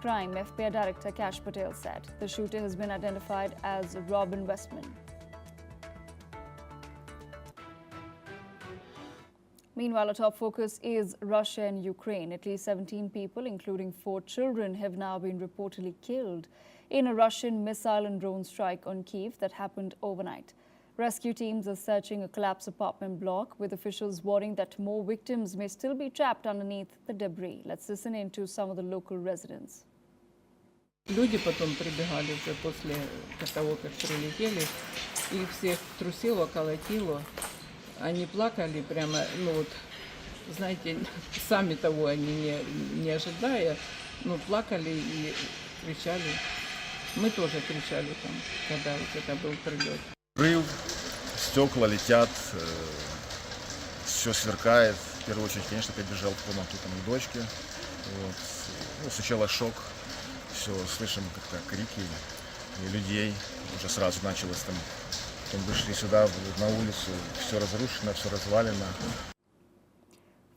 crime, FBI Director Kash Patel said. The shooter has been identified as Robin Westman. Meanwhile, a top focus is Russia and Ukraine. At least 17 people, including 4 children, have now been reportedly killed in a Russian missile and drone strike on Kyiv that happened overnight. Rescue teams are searching a collapsed apartment block, with officials warning that more victims may still be trapped underneath the debris. Let's listen in to some of the local residents. Люди потом прибегали уже после того, как прилетели, их всех трусило, колотило. Они плакали прямо, ну вот, знаете, сами того они не ожидая, но плакали и кричали. Мы тоже кричали там, когда вот это был прилет. Взрыв, стекла летят, все сверкает. В первую очередь, конечно, побежал в комнату там, к дочке. Вот. Ну, сначала шок, все, слышим как-то крики и людей. Уже сразу началось там. Потом вышли сюда, на улицу, все разрушено, все развалено.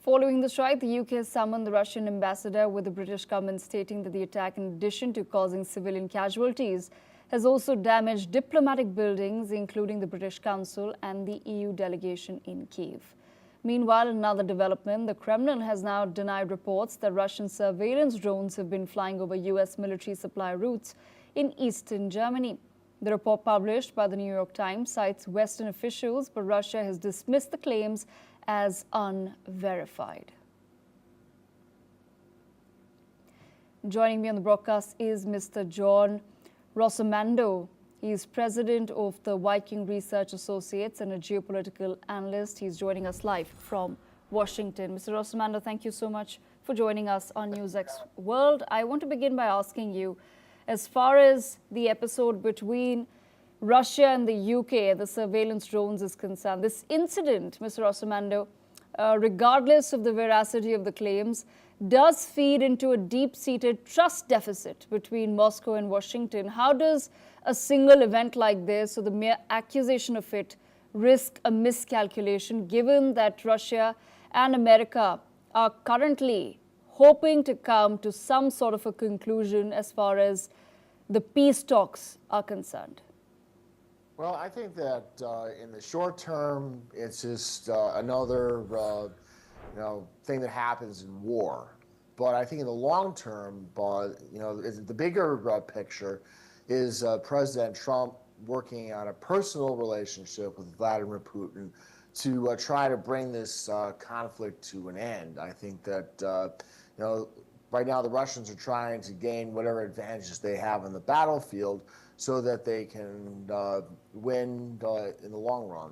Following the strike, the UK has summoned the Russian ambassador, with the British government stating that the attack, in addition to causing civilian casualties, has also damaged diplomatic buildings, including the British Consul and the EU delegation in Kyiv. Meanwhile, another development, the Kremlin has now denied reports that Russian surveillance drones have been flying over US military supply routes in eastern Germany. The report, published by the New York Times, cites Western officials, but Russia has dismissed the claims as unverified. Joining me on the broadcast is Mr. John Rossomando. He is president of the Viking Research Associates and a geopolitical analyst. He's joining us live from Washington. Mr. Rossomando, thank you so much for joining us on NewsX World. I want to begin by asking you, as far as the episode between Russia and the UK, the surveillance drones, is concerned, this incident, Mr. Rossomando, regardless of the veracity of the claims, does feed into a deep-seated trust deficit between Moscow and Washington. How does a single event like this, or the mere accusation of it, risk a miscalculation, given that Russia and America are currently hoping to come to some sort of a conclusion as far as the peace talks are concerned? Well, I think that in the short term, it's just another thing that happens in war. But I think in the long term, the bigger picture is President Trump working on a personal relationship with Vladimir Putin to try to bring this conflict to an end. I think that right now the Russians are trying to gain whatever advantages they have on the battlefield so that they can win in the long run.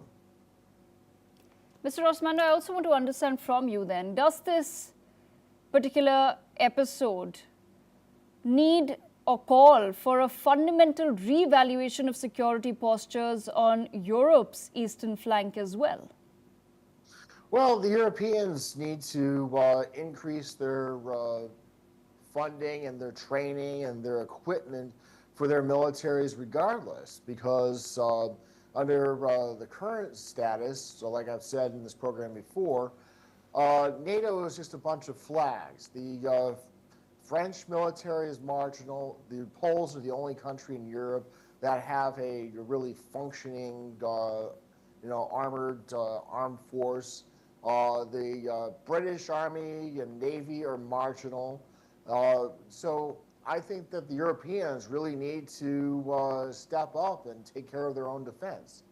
Mr. Rossomando, I also want to understand from you then, does this particular episode need or call for a fundamental reevaluation of security postures on Europe's eastern flank as well? Well, the Europeans need to increase their funding and their training and their equipment for their militaries regardless, because under the current status, so like I've said in this program before, NATO is just a bunch of flags. The French military is marginal. The Poles are the only country in Europe that have a really functioning, armed force. The British Army and Navy are marginal. So I think that the Europeans really need to step up and take care of their own defense.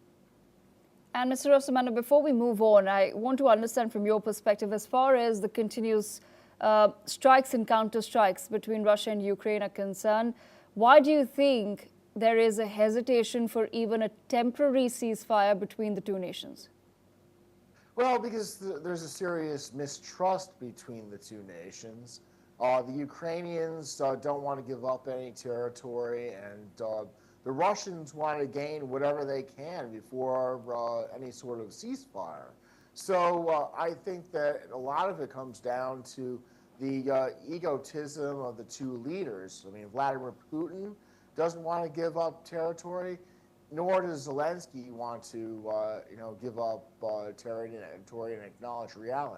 And Mr. Rossomando, before we move on, I want to understand from your perspective, as far as the continuous strikes and counter-strikes between Russia and Ukraine are concerned, why do you think there is a hesitation for even a temporary ceasefire between the two nations? Well, because there's a serious mistrust between the two nations. The Ukrainians don't want to give up any territory, and the Russians want to gain whatever they can before any sort of ceasefire. So I think that a lot of it comes down to the egotism of the two leaders. I mean, Vladimir Putin doesn't want to give up territory, nor does Zelensky want to give up territory and acknowledge reality.